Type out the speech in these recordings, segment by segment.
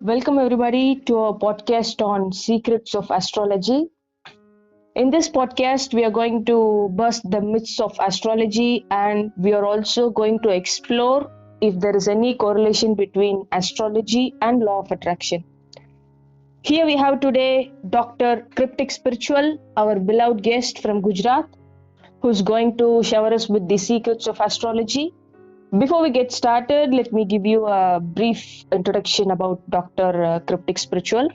Welcome everybody to our podcast on secrets of astrology. In this podcast, we are going to bust the myths of astrology and we are also going to explore if there is any correlation between astrology and law of attraction. Here we have today Dr. Cryptic Spiritual, our beloved guest from Gujarat, who's going to shower us with the secrets of astrology. Before we get started, let me give you a brief introduction about Dr. Cryptic Spiritual.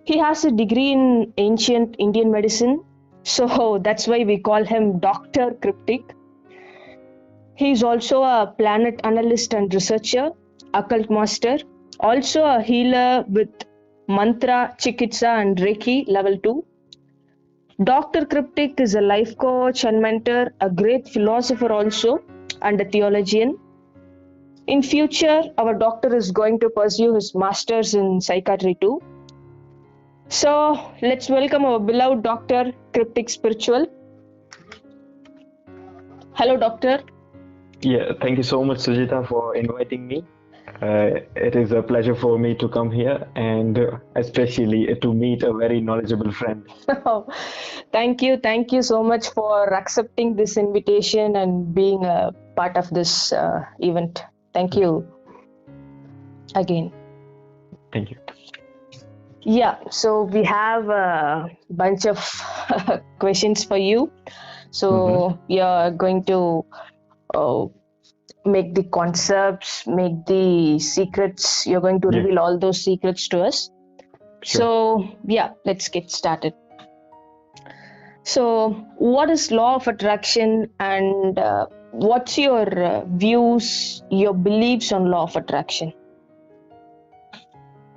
He has a degree in ancient Indian medicine, so that's why we call him Dr. Cryptic. He is also a planet analyst and researcher, occult master, also a healer with mantra, chikitsa, and Reiki level 2. Dr. Cryptic is a life coach and mentor, a great philosopher also, and a theologian. In future, our doctor is going to pursue his masters in psychiatry too. So let's welcome our beloved Dr. Cryptic Spiritual. Hello, doctor. Yeah, thank you so much, Sujita, for inviting me. It is a pleasure for me to come here and especially to meet a very knowledgeable friend. Thank you so much for accepting this invitation and being a part of this event. Thank you again. Thank you. Yeah, so we have a bunch of questions for you. So we are going to make the concepts, make the secrets. You're going to Yeah. reveal all those secrets to us. Sure. So yeah, let's get started. So what is law of attraction and what's your views, your beliefs on law of attraction?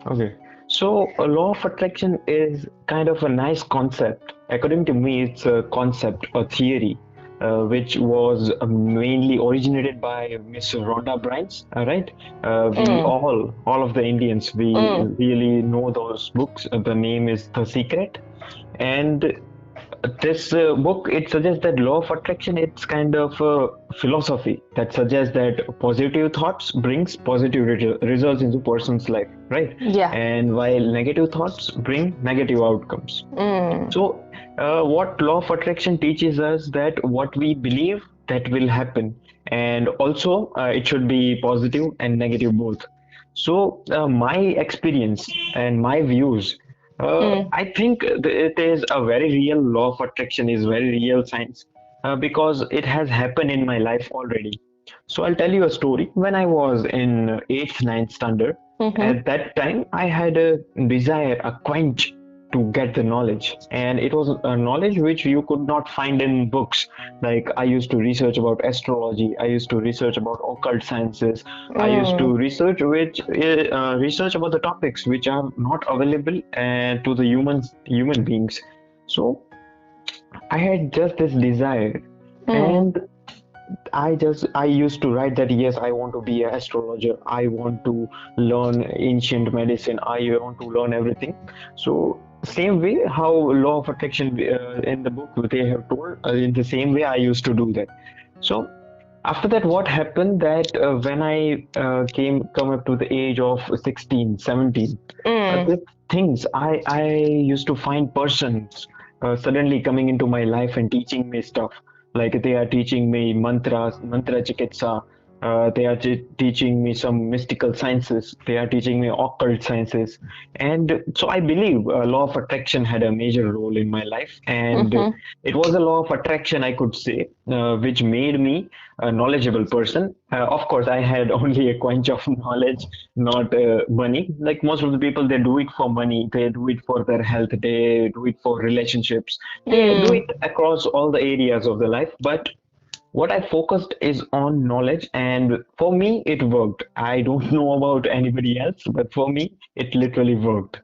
Okay. So a law of attraction is kind of a nice concept. According to me, it's a concept or theory which was mainly originated by Miss Rhonda Byrne. Right? We all of the Indians, we really know those books. The name is The Secret, and this book, it suggests that law of attraction, it's kind of a philosophy that suggests that positive thoughts brings positive results into person's life, right? Yeah. And while negative thoughts bring negative outcomes. So what law of attraction teaches us that what we believe, that will happen, and also it should be positive and negative both. So my experience and my views, I think it is a very real law of attraction, is very real science, because it has happened in my life already. So I'll tell you a story. When I was in 8th, 9th standard, at that time I had a desire, a quench to get the knowledge, and it was a knowledge which you could not find in books. Like, I used to research about astrology, I used to research about occult sciences, I used to research about the topics which are not available to the human beings. So I had just this desire, and I used to write that yes, I want to be an astrologer, I want to learn ancient medicine, I want to learn everything. So same way how law of attraction in the book they have told, in the same way I used to do that. So after that, what happened that when I come up to the age of 16, 17, the things I used to find persons suddenly coming into my life and teaching me stuff. Like, they are teaching me mantras, mantra chikitsa. They are teaching me some mystical sciences. They are teaching me occult sciences. And so I believe law of attraction had a major role in my life. And it was a law of attraction, I could say, which made me a knowledgeable person. Of course, I had only a quench of knowledge, not money. Like most of the people, they do it for money, they do it for their health, they do it for relationships, they do it across all the areas of the life. But what I focused is on knowledge, and for me, it worked. I don't know about anybody else, but for me, it literally worked.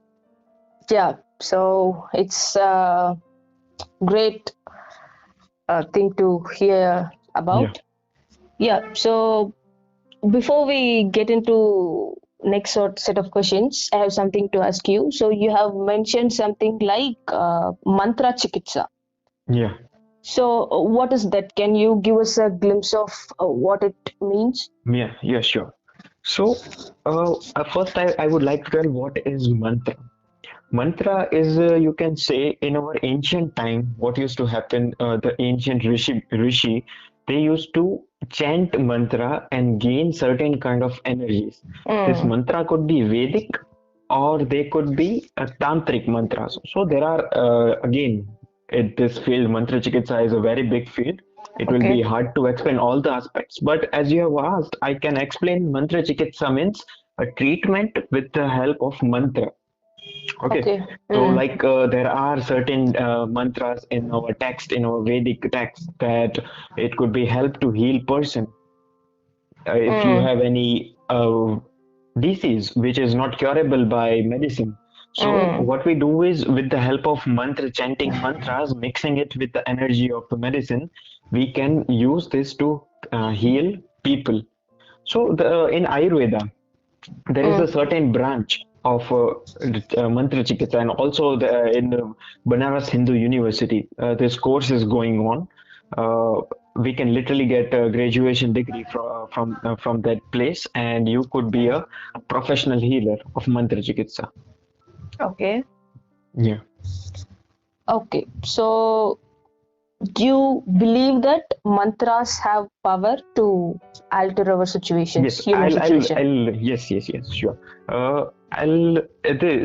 Yeah, so it's a great thing to hear about. Yeah, so before we get into next set of questions, I have something to ask you. So you have mentioned something like mantra chikitsa. Yeah. So what is that? Can you give us a glimpse of what it means? Yeah, sure. So, first, I would like to tell what is mantra. Mantra is, you can say, in our ancient time, what used to happen, the ancient rishi, they used to chant mantra and gain certain kind of energies. This Mm. mantra could be Vedic or they could be tantric mantras. So there are, again, this field, mantra chikitsa is a very big field. It will be Okay. hard to explain all the aspects, but as you have asked, I can explain mantra chikitsa means a treatment with the help of mantra. Okay, Okay. so Mm. like there are certain mantras in our text, in our Vedic text, that it could be help to heal person. If you Mm. have any disease which is not curable by medicine, so Mm. what we do is with the help of mantra chanting mantras, mixing it with the energy of the medicine, we can use this to heal people. So in Ayurveda, there is a Mm. certain branch of mantra chikitsa, and also in Banaras Hindu University, this course is going on. We can literally get a graduation degree from that place, and you could be a professional healer of mantra chikitsa. Okay. Yeah. Okay. So, do you believe that mantras have power to alter our situations, Yes, human situation? yes, sure.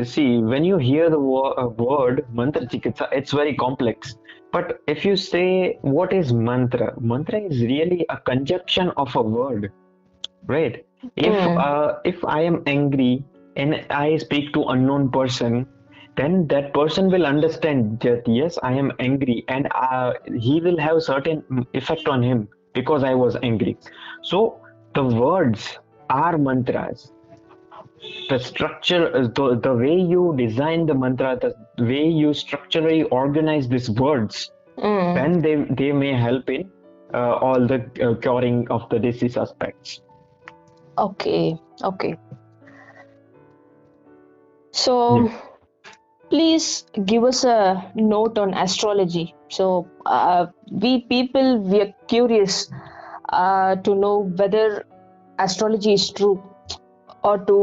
See, when you hear the word mantra chikitsa, it's very complex. But if you say what is mantra, mantra is really a conjunction of a word, right? Mm. If I am angry and I speak to unknown person, then that person will understand that yes, I am angry, and he will have certain effect on him because I was angry. So the words are mantras. The structure, the way you design the mantra, the way you structurally organize these words, Mm. then they may help in all the curing of the disease aspects. Okay. Okay. Yeah. So, please give us a note on astrology. So, we people, we are curious to know whether astrology is true, or to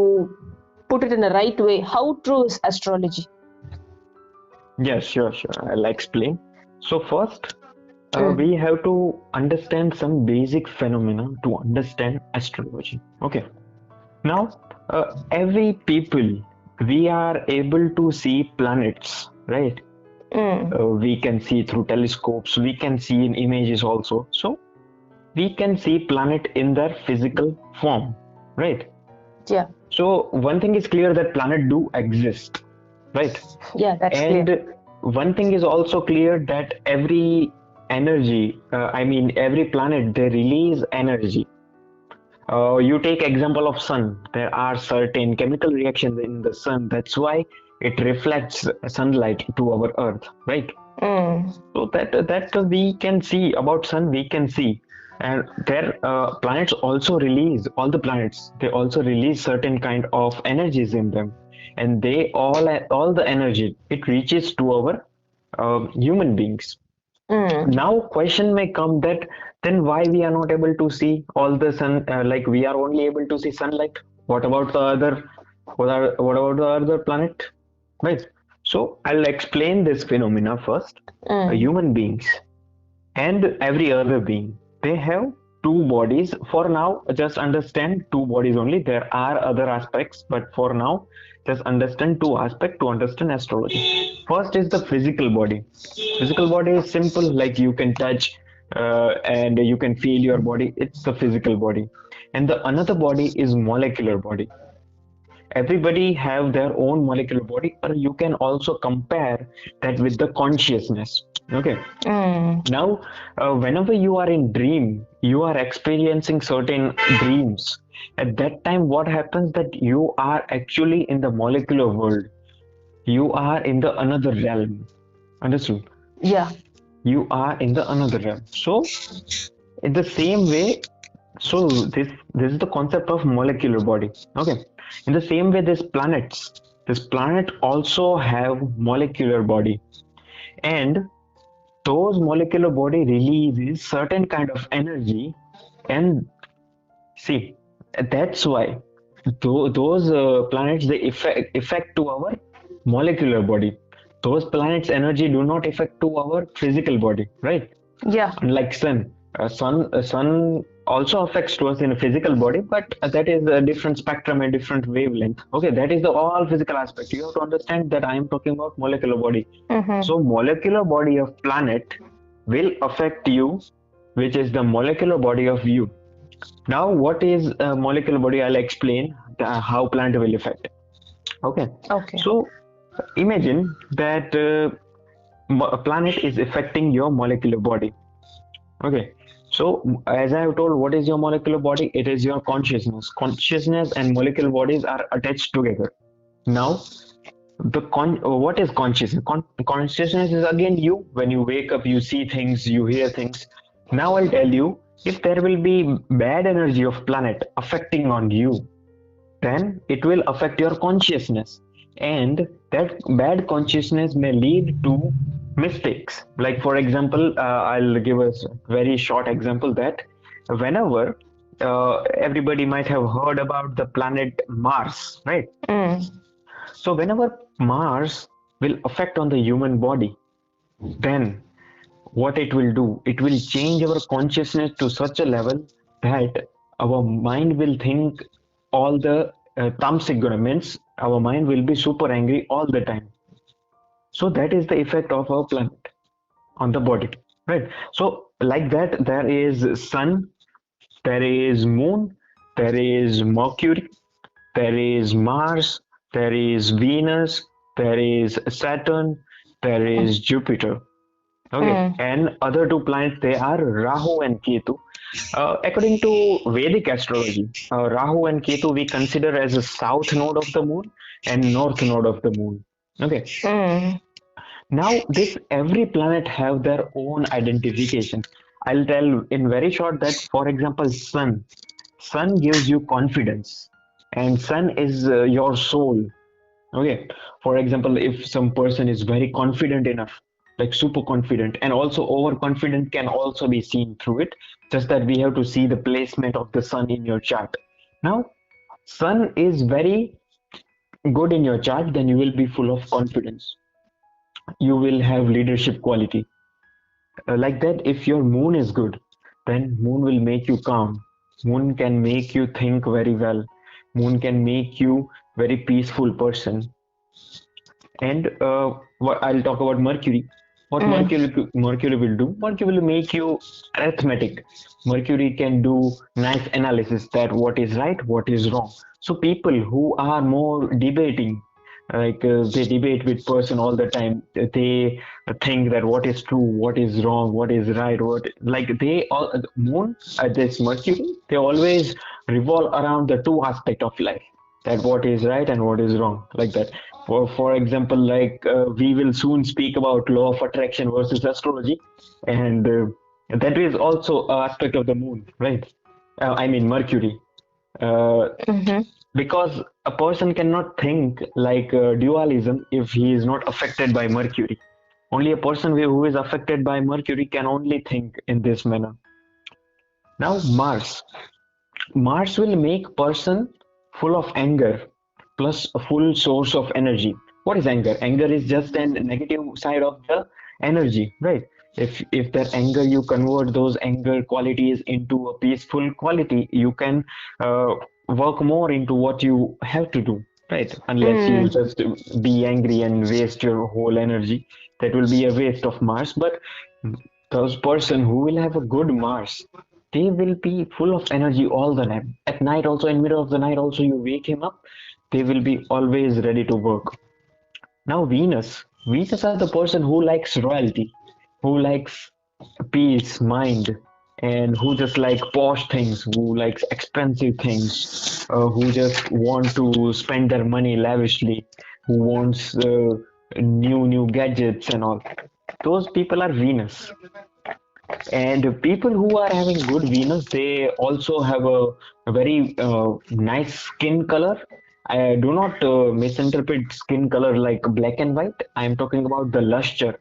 put it in the right way. How true is astrology? Yeah, sure. I'll explain. So first, Mm. we have to understand some basic phenomena to understand astrology. Okay. Now, every people, we are able to see planets, right? Mm. We can see through telescopes. We can see in images also. So we can see planet in their physical form, right? Yeah. So one thing is clear that planet do exist, right? Yeah, that's clear. And one thing is also clear that every energy, I mean every planet, they release energy. You take example of sun. There are certain chemical reactions in the sun. That's why it reflects sunlight to our earth, right? Mm. So that we can see about sun, we can see, and their planets also release, all the planets. They also release certain kind of energies in them, and they all the energy it reaches to our human beings. Mm. Now question may come that then why we are not able to see all the sun, like we are only able to see sunlight. What about the other? What about the other planet? Right. So I'll explain this phenomena first. Mm. Human beings and every other being, they have two bodies. For now, just understand two bodies only. There are other aspects, but for now, just understand two aspects to understand astrology. First is the physical body. Physical body is simple, like you can touch and you can feel your body. It's the physical body. And the another body is molecular body. Everybody have their own molecular body, or you can also compare that with the consciousness. Okay. Mm. Now, whenever you are in dream, you are experiencing certain dreams. At that time, what happens that you are actually in the molecular world. You are in the another realm. Understood? Yeah. You are in the another realm. So, in the same way, so this is the concept of molecular body. Okay. In the same way, these planets, this planet also have molecular body, and those molecular body releases certain kind of energy. And see, That's why those planets, they effect to our molecular body. Those planets' energy do not affect to our physical body, right? Yeah. Unlike sun also affects to us in a physical body, but that is a different spectrum, a different wavelength. Okay, that is the all physical aspect. You have to understand that I am talking about molecular body. Mm-hmm. So molecular body of planet will affect you, which is the molecular body of you. Now, what is a molecular body? I'll explain how plant will affect. Okay, Okay. so imagine that a planet is affecting your molecular body. Okay, so as I have told, what is your molecular body? It is your consciousness. Consciousness and molecular bodies are attached together. Now, what is consciousness? Consciousness is again you. When you wake up, you see things, you hear things. Now I'll tell you, if there will be bad energy of planet affecting on you, then it will affect your consciousness, and that bad consciousness may lead to mistakes. Like for example, I'll give a very short example that whenever everybody might have heard about the planet Mars, right? Mm. So whenever Mars will affect on the human body, then what it will do, it will change our consciousness to such a level that our mind will think all the tamasic guna, means our mind will be super angry all the time. So that is the effect of our planet on the body, right? So like that, there is sun, there is moon, there is mercury, there is Mars, there is Venus, there is Saturn, there is Jupiter. Okay, Mm. and other two planets, they are Rahu and Ketu. According to Vedic astrology, Rahu and Ketu we consider as a south node of the moon and north node of the moon. Okay, Mm. now this every planet have their own identification. I'll tell in very short that, for example, sun gives you confidence, and sun is your soul. Okay, for example, if some person is very confident enough, like super confident, and also overconfident can also be seen through it, just that we have to see the placement of the sun in your chart. Now, sun is very good in your chart, then you will be full of confidence. You will have leadership quality. Like that, if your moon is good, then moon will make you calm. Moon can make you think very well. Moon can make you very peaceful person. And what I'll talk about Mercury. What Mm. Mercury will do? Mercury will make you arithmetic. Mercury can do nice analysis that what is right, what is wrong. So people who are more debating, like they debate with person all the time. They think that what is true, what is wrong, what is right, what like they all Moon, this Mercury, they always revolve around the two aspect of life, that what is right and what is wrong, like that. For example, like we will soon speak about law of attraction versus astrology, and that is also an aspect of the moon, right? I mean Mercury, uh, Mm-hmm. because a person cannot think like dualism if he is not affected by Mercury. Only a person who is affected by Mercury can only think in this manner. Now Mars will make person full of anger plus a full source of energy. What is anger? Anger is just a negative side of the energy, right? If that anger you convert those anger qualities into a peaceful quality, you can uh, work more into what you have to do, right? Unless you Mm. just be angry and waste your whole energy, that will be a waste of Mars. But those person who will have a good Mars, they will be full of energy all the time. At night also, in middle of the night also, you wake him up, they will be always ready to work. Now Venus are the person who likes royalty, who likes peace, mind, and who just like posh things, who likes expensive things, who just want to spend their money lavishly, who wants new gadgets and all. Those people are Venus. And people who are having good Venus, they also have a very nice skin color. I do not misinterpret skin color like black and white. I am talking about the luster.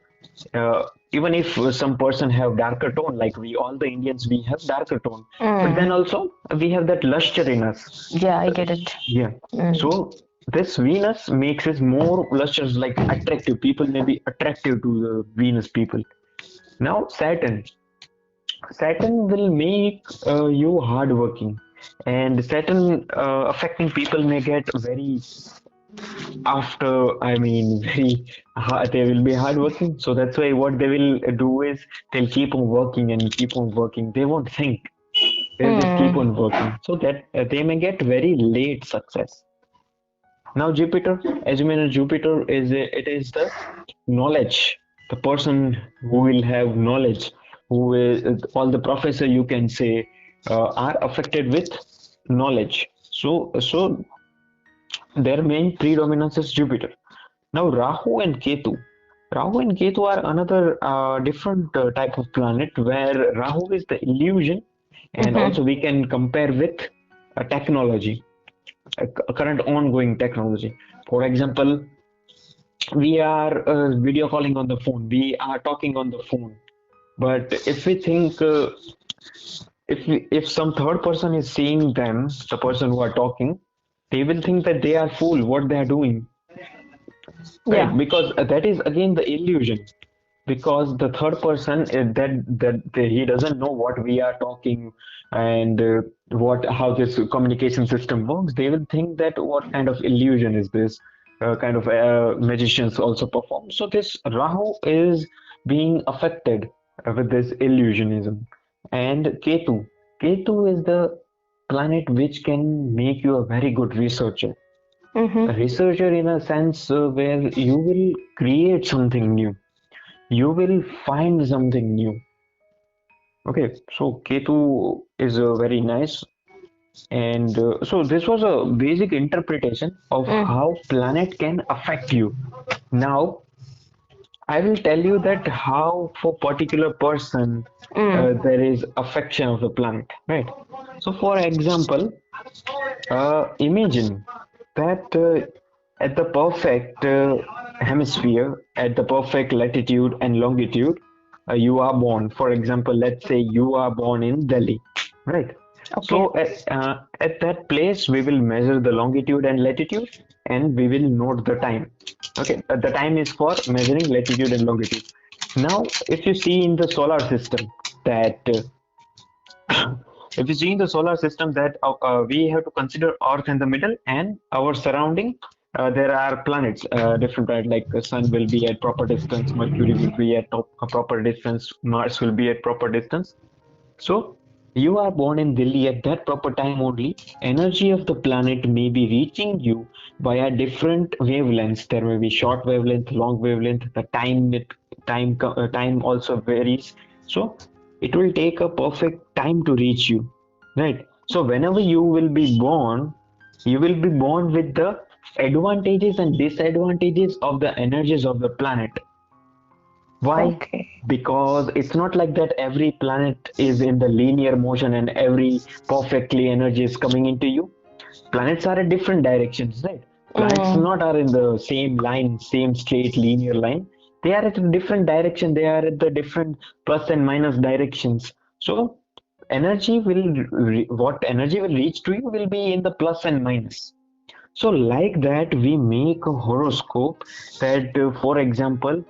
uh, even if some person have darker tone, like we all the Indians, we have darker tone, but then Mm. also we have that luster in us. Yeah, I get it. Yeah. Mm. So this Venus makes us more lustrous, like attractive. People may be attractive to the Venus people. Now Saturn will make you hardworking, and Saturn affecting people may get very after. I mean, very hard, they will be hardworking. So that's why what they will do is they'll keep on working and keep on working. They won't think. They'll just keep Mm. on working. So that they may get very late success. Now Jupiter, as you know, Jupiter it is the knowledge, the person who will have knowledge, who is all the professor you can say are affected with knowledge. So their main predominance is Jupiter. Now Rahu and Ketu. Rahu and Ketu are another different type of planet where Rahu is the illusion, and Mm-hmm. also we can compare with technology, current ongoing technology. For example, we are video calling on the phone, we are talking on the phone, but if we think if some third person is seeing them, the person who are talking, they will think that they are fool what they are doing, right? Yeah. Because that is again the illusion, because the third person he doesn't know what we are talking, and what how this communication system works. They will think that what kind of illusion is this, kind of magicians also perform. So this Rahu is being affected with this illusionism. And Ketu is the planet which can make you a very good researcher, a Mm-hmm. researcher in a sense where you will create something new, you will find something new. Okay, so Ketu is very nice. And so this was a basic interpretation of Mm. how planet can affect you. Now I will tell you that how for particular person Mm. there is affection of the planet, right? So for example, imagine that at the perfect hemisphere, at the perfect latitude and longitude, you are born. For example, let's say you are born in Delhi, right? Okay. So at that place, we will measure the longitude and latitude, and we will note the time. Okay, the time is for measuring latitude and longitude. Now, if you see in the solar system that if you see in the solar system that we have to consider Earth in the middle and our surrounding, there are planets, different planets, like the Sun will be at proper distance, Mercury will be at a proper distance, Mars will be at proper distance. So you are born in Delhi at that proper time only. Energy of the planet may be reaching you via different wavelengths. There may be short wavelength, long wavelength. The time also varies. So it will take a perfect time to reach you, right? So whenever you will be born, you will be born with the advantages and disadvantages of the energies of the planet. Why? Okay. Because it's not like that every planet is in the linear motion and every perfectly energy is coming into you. Planets are at different directions, right? Planets Mm. not are in the same line, same straight linear line. They are at a different direction. They are at the different plus and minus directions. So what energy will reach to you will be in the plus and minus. So, like that, we make a horoscope that, for example,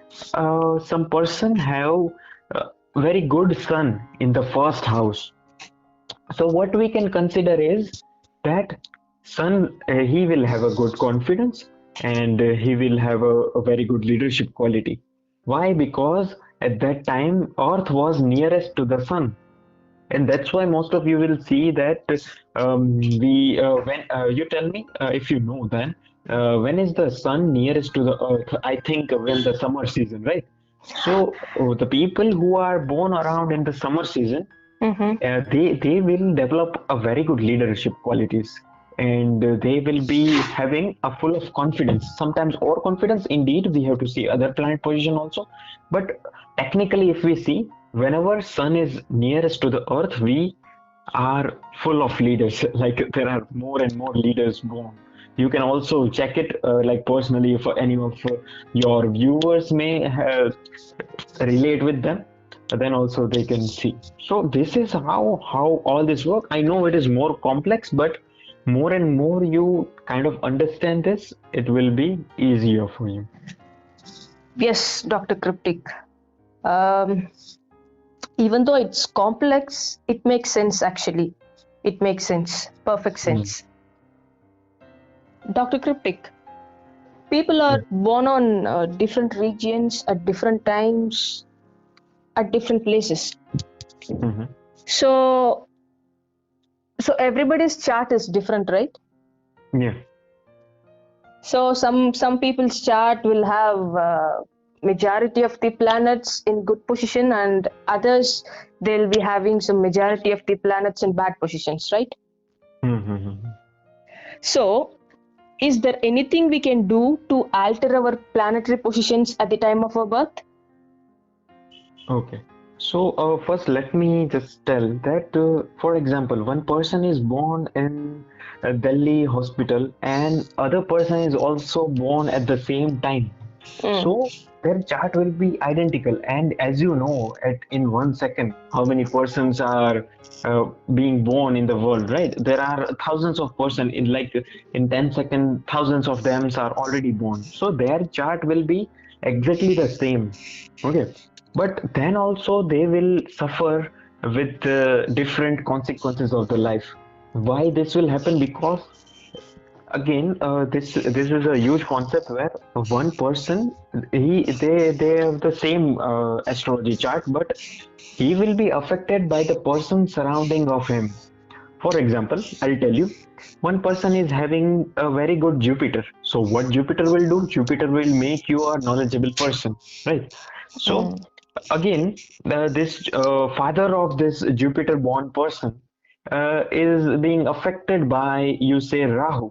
some person have very good sun in the first house. So, what we can consider is that sun, he will have a good confidence, and he will have a very good leadership quality. Why? Because at that time, Earth was nearest to the sun, and that's why most of you will see that we when you tell me if you know, then when is the sun nearest to the earth? I think when the summer season, right? So the people who are born around in the summer season, Mm-hmm. they will develop a very good leadership qualities, and they will be having a full of confidence, sometimes overconfidence. Indeed, we have to see other planet position also, but technically if we see, whenever sun is nearest to the earth, we are full of leaders like there are more and more leaders born, You can also check it like personally if any of your viewers may relate with them, then also they can see. So this is how all this work. I know it is more complex, but more and more you kind of understand this, it will be easier for you. Yes, Dr. Cryptic. Um, Even though it's complex, it makes sense actually. It makes sense, perfect Mm. sense. Dr. Cryptic, people are Yeah. born on different regions at different times, at different places. Mhm. So, so everybody's chart is different, right? Yeah. So some people's chart will have majority of the planets in good position, and others they'll be having some majority of the planets in bad positions, right? Mhm. So, is there anything we can do to alter our planetary positions at the time of our birth? Okay. So first, let me just tell that, for example, one person is born in a Delhi hospital, and other person is also born at the same time. Mm. So their chart will be identical. And as you know, at in 1 second, how many persons are being born in the world, right? There are thousands of person in like in 10 seconds, thousands of them are already born. So their chart will be exactly the same. Okay, but then also they will suffer with different consequences of the life. Why this will happen? Because again, this is a huge concept where one person, they have the same astrology chart, but he will be affected by the person surrounding of him. For example, I'll tell you, one person is having a very good Jupiter. So what Jupiter will do? Jupiter will make you a knowledgeable person, right? So Mm. again, this father of this Jupiter born person is being affected by, you say, Rahu.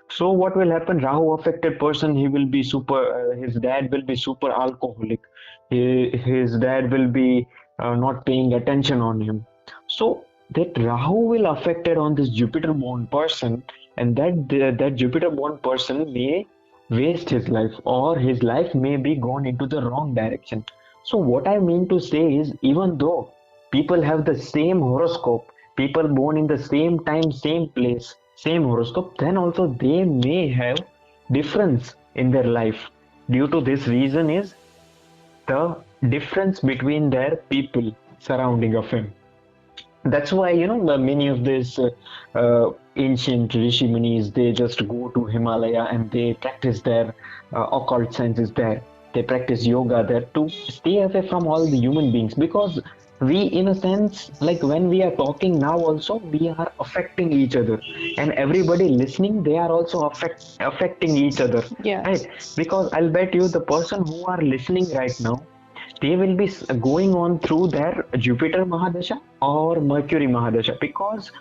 So what will happen? Rahu affected person, he will be super. His dad will be super alcoholic. His dad will be not paying attention on him. So that Rahu will affected on this Jupiter-born person, and that Jupiter-born person may waste his life, or his life may be gone into the wrong direction. So what I mean to say is, even though people have the same horoscope, people born in the same time, same place, same horoscope, then also they may have difference in their life. Due to this reason is the difference between their people surrounding of him. That's why, many of these ancient rishi munis, they just go to Himalaya and they practice their occult sciences there. They practice yoga there to stay away from all the human beings, because we, in a sense, like when we are talking now, also we are affecting each other, and everybody listening, they are also affecting each other, Yeah. right? Because I'll bet you the person who are listening right now, they will be going on through their Jupiter Mahadasha or Mercury Mahadasha, because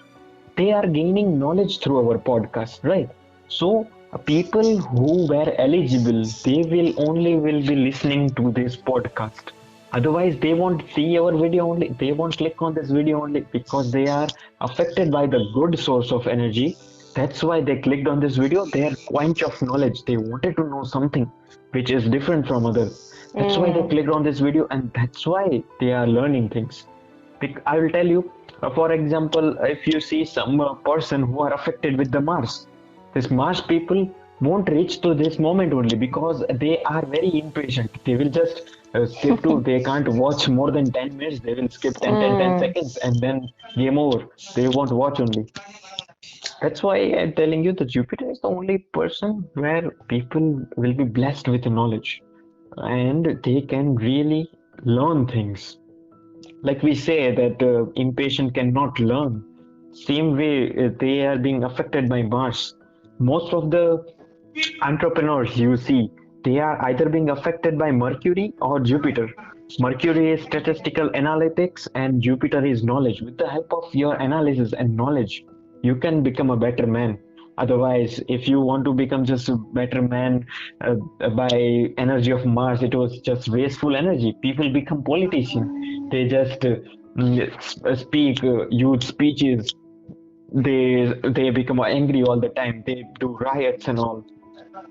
they are gaining knowledge through our podcast, right? So people who were eligible, they will only will be listening to this podcast. Otherwise, they won't see our video only. They won't click on this video only because they are affected by the good source of energy. That's why they clicked on this video. They are quench of knowledge. They wanted to know something which is different from others. That's why they Mm. clicked on this video, and that's why they are learning things. I will tell you, for example, if you see some person who are affected with the Mars, this Mars people won't reach to this moment only because they are very impatient. They will just skip to, they can't watch more than 10 minutes. They will skip 10 Mm. seconds and then game over. They won't watch only. That's why I'm telling you that Jupiter is the only person where people will be blessed with knowledge and they can really learn things. Like we say that impatient cannot learn. Same way they are being affected by Mars. Most of the entrepreneurs you see, they are either being affected by Mercury or Jupiter. Mercury is statistical analytics and Jupiter is knowledge. With the help of your analysis and knowledge, you can become a better man. Otherwise, if you want to become just a better man by energy of Mars, it was just wasteful energy. People become politicians. They just speak huge speeches, they become angry all the time. They do riots and all.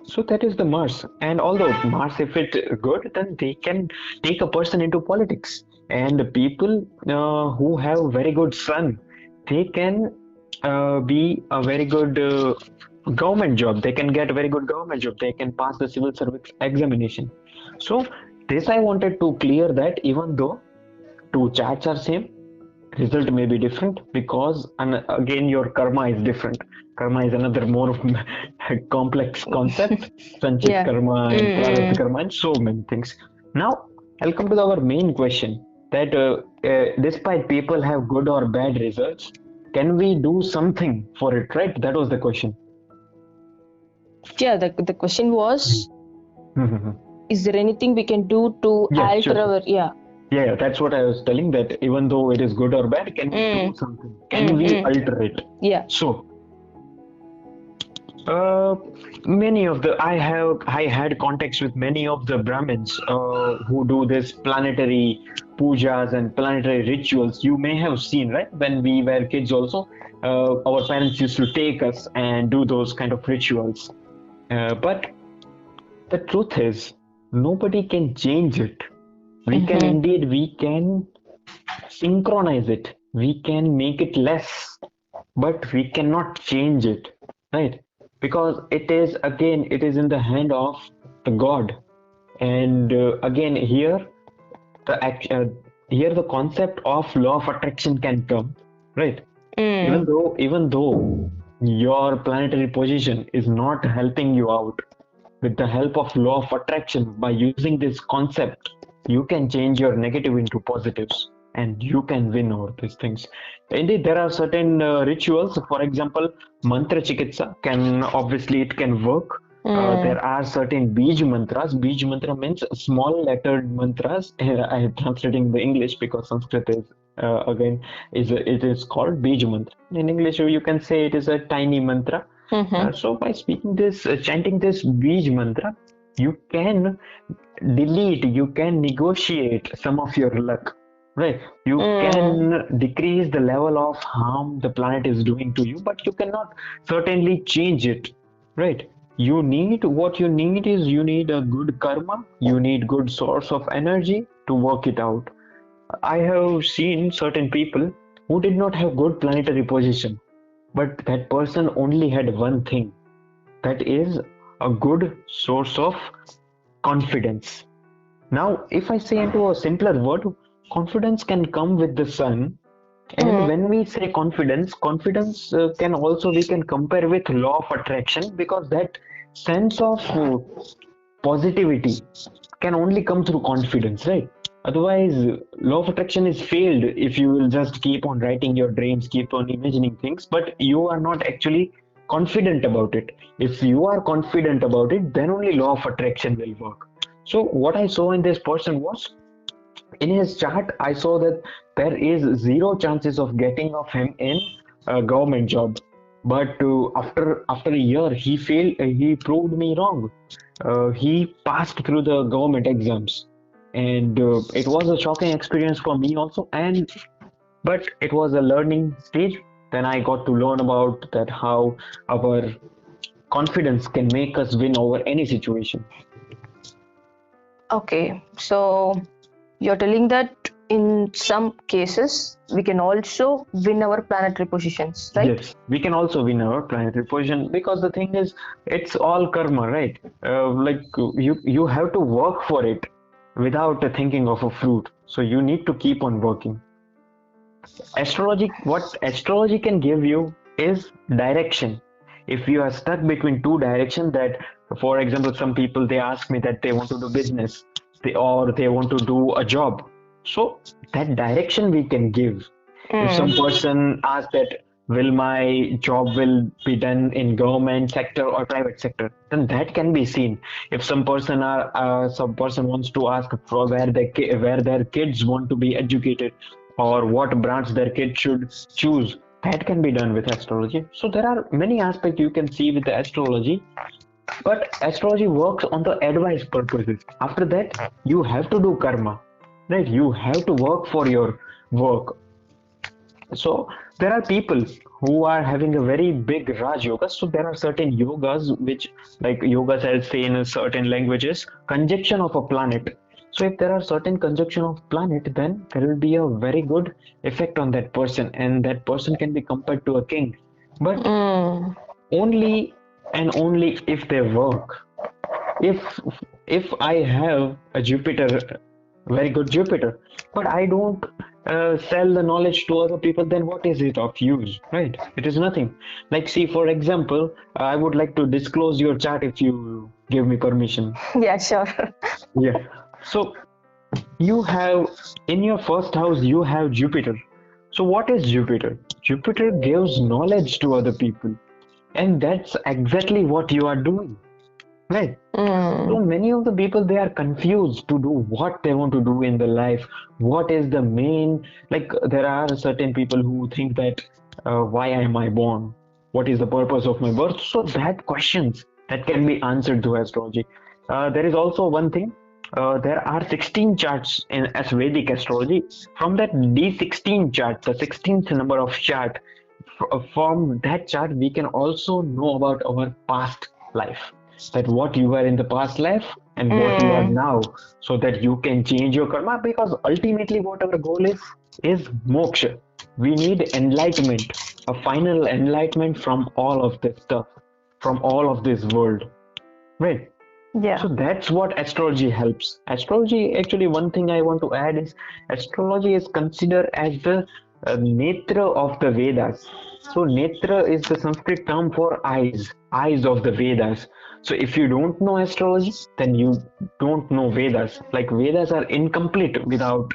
So that is the Mars. And although Mars, if it good, then they can take a person into politics. And the people who have very good sun, they can be a very good government job. They can get a very good government job. They can pass the civil service examination. So this I wanted to clear that even though two charts are same, result may be different because and again your karma is different. Karma is another more complex concept. Sanchit Yeah. karma and prarabdha Mm-mm. karma and so many things. Now I'll come to our main question that despite people have good or bad results, can we do something for it, right? That was the question. Yeah, the question was, Mhm. is there anything we can do to Yes, sure, alter sure. our, yeah. Yeah, that's what I was telling, that even though it is good or bad, can we do Mm, something? Can we mm. alter it? Yeah. So Uh, many of the I had contacts with many of the Brahmins who do this planetary pujas and planetary rituals. You may have seen, right? When we were kids, also, our parents used to take us and do those kind of rituals. But the truth is, nobody can change it. Mm-hmm. We can synchronize it. We can make it less, but we cannot change it, right? Because it is in the hand of the God. And again, the act, uh, here the concept of law of attraction can come, right? Mm. Even though your planetary position is not helping you out, with the help of law of attraction, by using this concept, you can change your negative into positives and you can win over these things. Indeed, there are certain rituals. For example, mantra chikitsa can obviously it can work. Mm. There are certain bij mantras. Bij mantra means small lettered mantras. I am translating the English because Sanskrit is again is it is called bij mantra. In English, you can say it is a tiny mantra. Mm-hmm. So by chanting this Bij mantra, you can you can negotiate some of your luck, right? You Mm. can decrease the level of harm the planet is doing to you, but you cannot certainly change it, right? What you need is you need a good karma, you need good source of energy to work it out. I have seen certain people who did not have good planetary position, but that person only had one thing, that is a good source of confidence. Now, if I say into a simpler word, confidence can come with the sun. And Mm. when we say confidence can also we can compare with law of attraction, because that sense of positivity can only come through confidence, right? Otherwise, law of attraction is failed if you will just keep on writing your dreams, keep on imagining things, but you are not actually confident about it. If you are confident about it, then only law of attraction will work. So what I saw in this person was, in his chart I saw that there is zero chances of getting of him in a government job. But after a year he failed, he proved me wrong. He passed through the government exams, and it was a shocking experience for me also, and but it was a learning stage. Then I got to learn about that how our confidence can make us win over any situation. Okay. So you're telling that in some cases we can also win our planetary positions, right? Yes, we can also win our planetary position, because the thing is, it's all karma, right? You have to work for it without thinking of a fruit. So you need to keep on working. What astrology can give you is direction. If you are stuck between two directions, that, for example, some people they ask me that they want to do business, or they want to do a job. So that direction we can give. If some Mm. person asks that will my job will be done in government sector or private sector, then that can be seen. If some person wants to ask for where their kids want to be educated, or what branch their kid should choose, that can be done with astrology. So there are many aspects you can see with the astrology, but astrology works on the advice purposes. After that, you have to do karma, right? You have to work for your work. So there are people who are having a very big Raj Yoga. So there are certain yogas which, like yoga says, say in a certain languages, conjunction of a planet. So if there are certain conjunction of planet, then there will be a very good effect on that person, and that person can be compared to a king. But Mm. only and only if they work. If I have a Jupiter, very good Jupiter, but I don't sell the knowledge to other people, then what is it of use, right? It is nothing. Like, see, for example, I would like to disclose your chart if you give me permission. Yeah, sure. Yeah. So you have, in your first house you have Jupiter. So what is Jupiter? Jupiter gives knowledge to other people, and that's exactly what you are doing, right? So Mm. many of the people, they are confused to do what they want to do in their life. What is the main, like there are certain people who think that why am I born? What is the purpose of my birth? So that questions that can be answered through astrology. There is also one thing. There are 16 charts in as Vedic astrology. From that D16 chart, the 16th number of chart, from that chart we can also know about our past life, that what you were in the past life and what you are Mm. now, so that you can change your karma, because ultimately what our goal is moksha. We need enlightenment, a final enlightenment from all of this stuff, from all of this world, right? Yeah. So that's what astrology helps. Astrology, actually, one thing I want to add is astrology is considered as the netra of the Vedas. So netra is the Sanskrit term for eyes, eyes of the Vedas. So if you don't know astrology, then you don't know Vedas. Like Vedas are incomplete without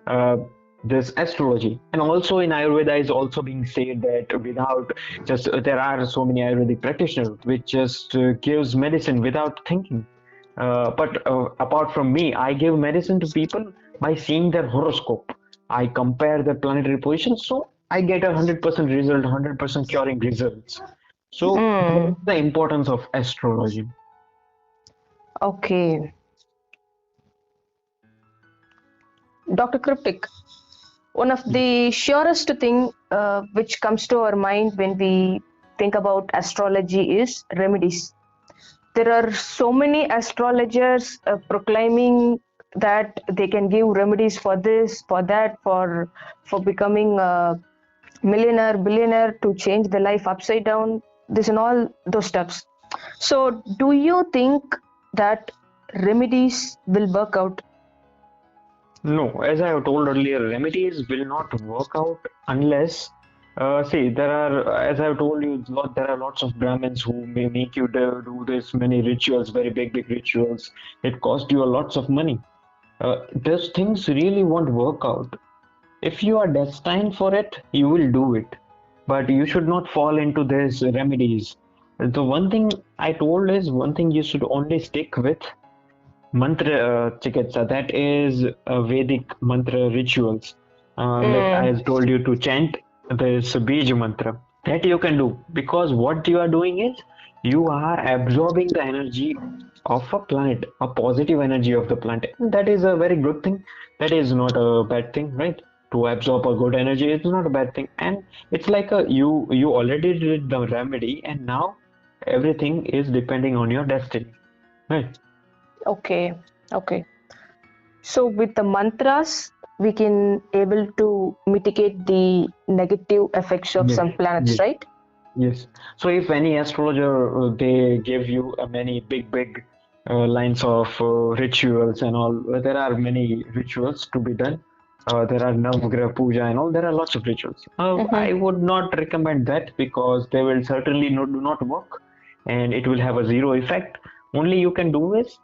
uh, this astrology. And also in Ayurveda is also being said that without just there are so many Ayurvedic practitioners which just gives medicine without thinking. But apart from me, I give medicine to people by seeing their horoscope. I compare their planetary positions, so I get 100% result, 100% curing results. So that is Mm. the importance of astrology. Okay. Dr. Cryptic, one of the surest thing which comes to our mind when we think about astrology is remedies. There are so many astrologers proclaiming that they can give remedies for this, for that, for becoming a millionaire, billionaire, to change the life upside down, this and all those steps. So do you think that remedies will work out? No, as I have told earlier, remedies will not work out unless, see, there are, as I have told you, there are lots of Brahmins who may make you do this many rituals, very big rituals. It costs you a lots of money. Those things really won't work out. If you are destined for it, you will do it. But you should not fall into these remedies. The one thing I told is one thing you should only stick with mantra chikitsa, that is Vedic mantra rituals. Like Mm. I told you to chant this bij mantra, that you can do, because what you are doing is you are absorbing the energy of a planet, a positive energy of the planet. That is a very good thing. That is not a bad thing, right? To absorb a good energy, it's not a bad thing, and it's like you already did the remedy, and now everything is depending on your destiny, right? Okay. Okay. So with the mantras, we can able to mitigate the negative effects of Yes, some planets, yes, right? yes. So if any astrologer they give you many big lines of rituals and all, there are many rituals to be done. There are Navgraha Puja and all. There are lots of rituals. Mm-hmm. I would not recommend that, because they will certainly do not work, and it will have a zero effect. Only you can do is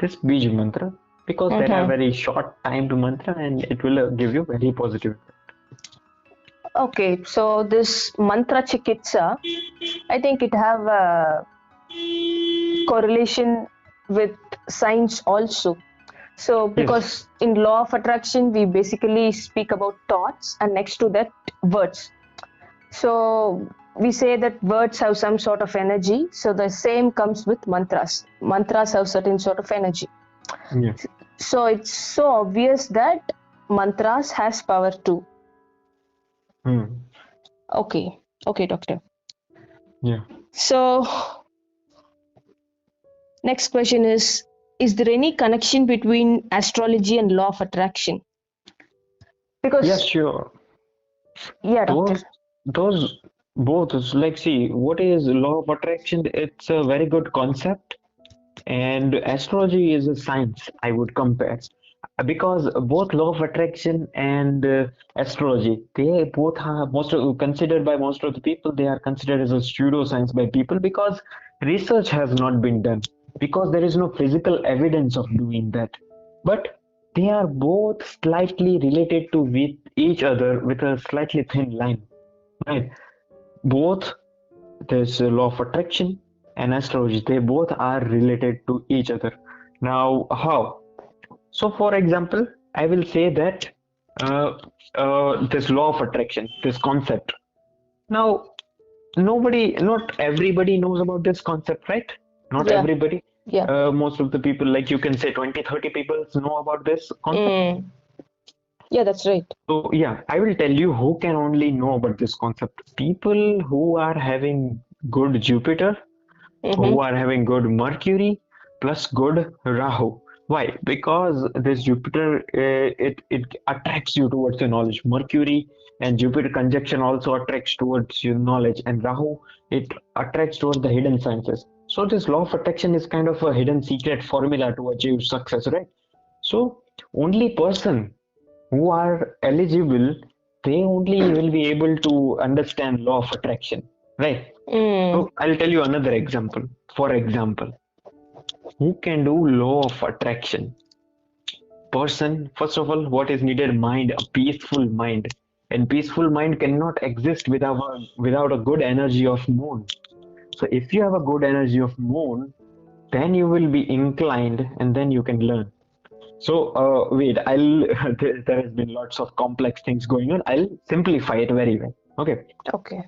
this Bij mantra, because there are Mm-hmm. very short time to mantra, and it will give you very positive. Okay, so this mantra chikitsa, I think it have a correlation with science also. So Yes, because in law of attraction, we basically speak about thoughts and next to that words. So we say that words have some sort of energy. So the same comes with mantras. Mantras have certain sort of energy. yeah. So it's so obvious that mantras has power too. Hmm. Okay, okay, doctor. Yeah. So, next question is there any connection between astrology and law of attraction? Yeah, Because, sure. yeah, doctor. Those both is like, see, what is law of attraction? It's a very good concept, and astrology is a science, I would compare. Because both law of attraction and astrology, they both are considered by most of the people, they are considered as a pseudoscience by people because research has not been done, because there is no physical evidence of doing that. But they are both slightly related to with each other with a slightly thin line, right? Both this law of attraction and astrology, they both are related to each other. Now, how? So, for example, I will say that uh, this law of attraction, this concept. Now, not everybody knows about this concept, right? Not Yeah, everybody. yeah. Most of the people, like you can say 20, 30 people know about this concept. Mm, yeah, that's right. So, yeah, I will tell you who can only know about this concept. People who are having good Jupiter, who Mm-hmm. are having good Mercury plus good Rahu. Why? Because this Jupiter, it attracts you towards your knowledge. Mercury and Jupiter conjunction also attracts towards your knowledge, and Rahu, it attracts towards the hidden sciences. So this law of attraction is kind of a hidden secret formula to achieve success, right? So only person who are eligible, they only will be able to understand law of attraction, right? Mm, So I'll tell you another example. For example, who can do law of attraction? Person, first of all, what is needed? Mind, a peaceful mind. And peaceful mind cannot exist without a good energy of moon. So if you have a good energy of moon, then you will be inclined and then you can learn. So wait, I'll there has been lots of complex things going on. I'll simplify it very well. Okay. okay.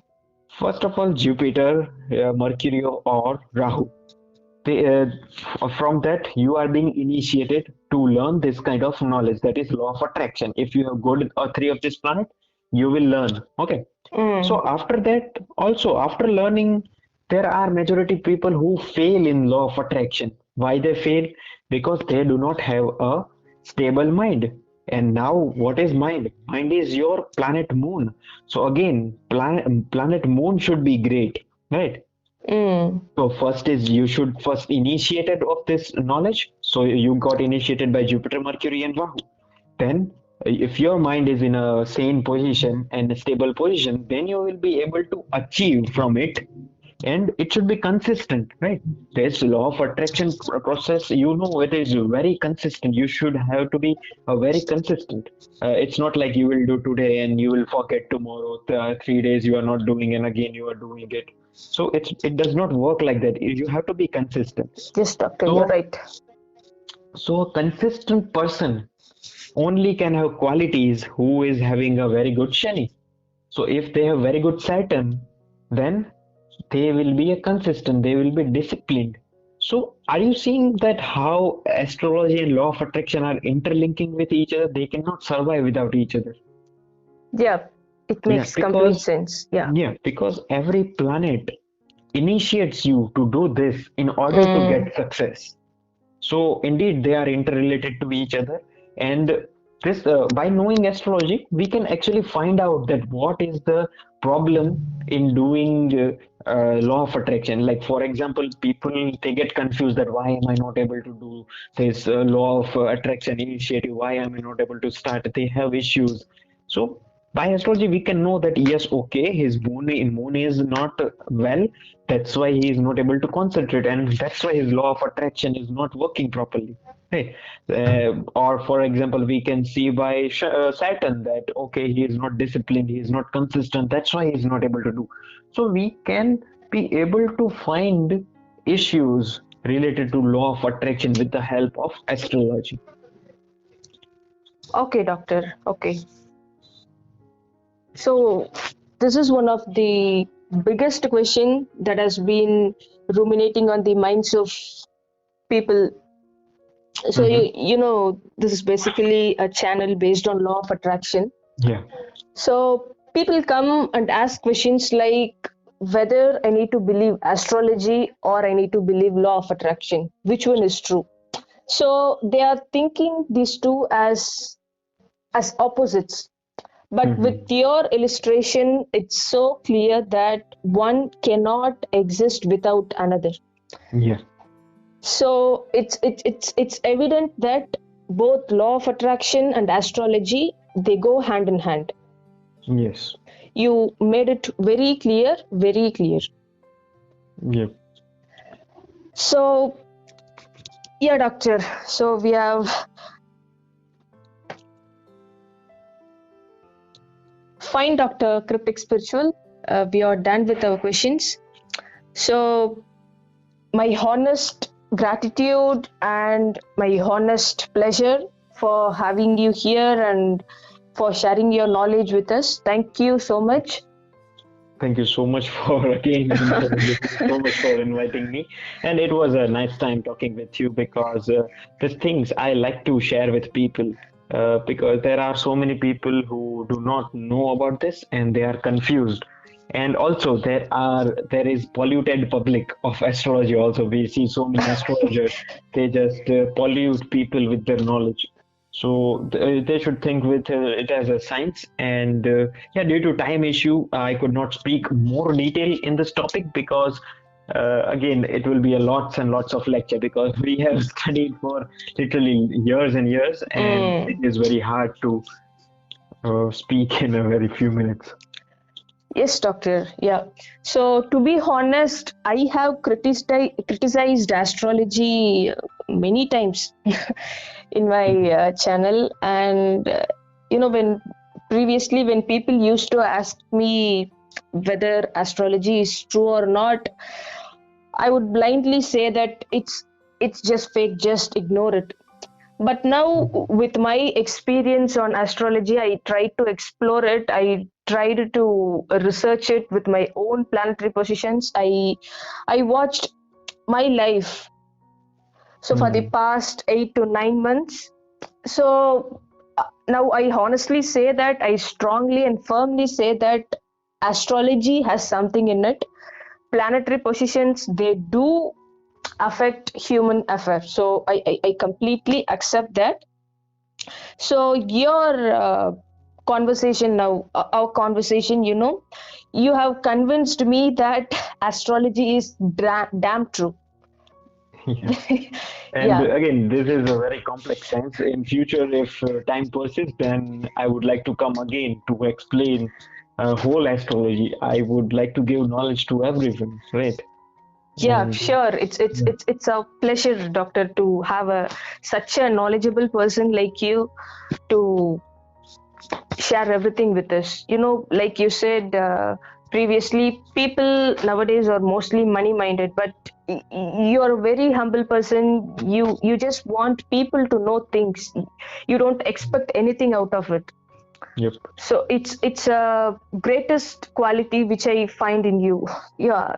First of all, Jupiter, Mercury or Rahu. From that you are being initiated to learn this kind of knowledge, that is law of attraction. If you have good three of this planet, you will learn. Okay. Mm, So after that, also after learning, there are majority people who fail in law of attraction. Why they fail? Because they do not have a stable mind. And now what is mind? Mind is your planet moon. So again, planet moon should be great, right? mm, So first is you should first initiated of this knowledge. So you got initiated by Jupiter, Mercury, and Rahu. Then, if your mind is in a sane position and a stable position, then you will be able to achieve from it, and it should be consistent, right? This law of attraction process, you know, it is very consistent. You should have to be very consistent. It's not like you will do today and you will forget tomorrow. 3 days you are not doing, and again you are doing it. So it does not work like that. You have to be consistent. yes, doctor, you're So right. so a consistent person only can have qualities who is having a very good Shani. So if they have very good Saturn, then they will be a consistent, they will be disciplined. So are you seeing that how astrology and law of attraction are interlinking with each other? They cannot survive without each other. Yeah, it Yeah, makes complete because sense. Yeah. every planet initiates you to do this in order to Mm, get success. So indeed, they are interrelated to each other, and this by knowing astrology, we can actually find out that what is the problem in doing law of attraction. Like for example, people they get confused that why am I not able to do this law of attraction initiative? Why am I not able to start? They have issues. So by astrology, we can know that yes, okay, his moon is not well, that's why he is not able to concentrate, and that's why his law of attraction is not working properly. Right? Or, for example, we can see by Saturn that okay, he is not disciplined, he is not consistent. That's why he is not able to do. So we can be able to find issues related to law of attraction with the help of astrology. okay, doctor. Okay. So this is one of the biggest question that has been ruminating on the minds of people. So Hmm. you know this is basically a channel based on law of attraction. Yeah. So people come and ask questions like whether I need to believe astrology or I need to believe law of attraction. Which one is true? So they are thinking these two as opposites. But with Mm-hmm. your illustration, it's so clear that one cannot exist without another. Yeah. So it's evident that both law of attraction and astrology, they go hand in hand. Yes. You made it very clear, very clear. Yeah. So yeah, doctor. So we have fine, Dr. Cryptic Spiritual. We are done with our questions. So my honest gratitude and my honest pleasure for having you here and for sharing your knowledge with us. Thank you so much. Thank you so much for again, and thank you so much for inviting me. And it was a nice time talking with you because there's things I like to share with people because there are so many people who do not know about this and they are confused. And also there is polluted public of astrology. Also, we see so many astrologers. They just pollute people with their knowledge. So they should think with it as a science. And yeah, due to time issue, I could not speak more detail in this topic because again, it will be a lots and lots of lecture because we have studied for literally years and years, and it Mm. is very hard to speak in a very few minutes. Yes, doctor. Yeah. So, to be honest, I have criticized astrology many times in my Mhm. channel, and when previously when people used to ask me whether astrology is true or not, I would blindly say that it's just fake, just ignore it. But now, Mhm. with my experience on astrology, I tried to explore it. I tried to research it with my own planetary positions. I watched my life. So for the Mhm. past 8 to 9 months. So now I honestly say that I strongly and firmly say that astrology has something in it. Planetary positions, they do affect human affairs. So I completely accept that. So your conversation now, our conversation, you have convinced me that astrology is damn true. Yeah. And Yeah, again, this is a very complex science. In future, if time persists, then I would like to come again to explain whole astrology. I would like to give knowledge to everyone, right? yeah, And sure. It's a pleasure, doctor, to have such a knowledgeable person like you to share everything with us. Like you said previously, people nowadays are mostly money minded, but you're a very humble person. You just want people to know things. You don't expect anything out of it. yep. So it's a greatest quality which I find in you. Yeah.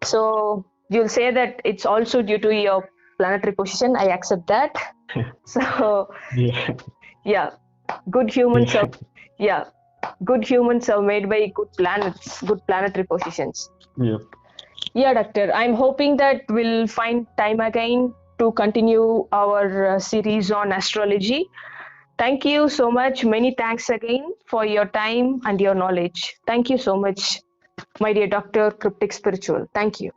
So you'll say that it's also due to your planetary position. I accept that. So Yeah. yeah, good humans Yeah. are yeah, good humans are made by good planets, good planetary positions. Yep. Yeah, doctor. I'm hoping that we'll find time again to continue our series on astrology. Thank you so much. Many thanks again for your time and your knowledge. Thank you so much, my dear Dr. Cryptic Spiritual. Thank you.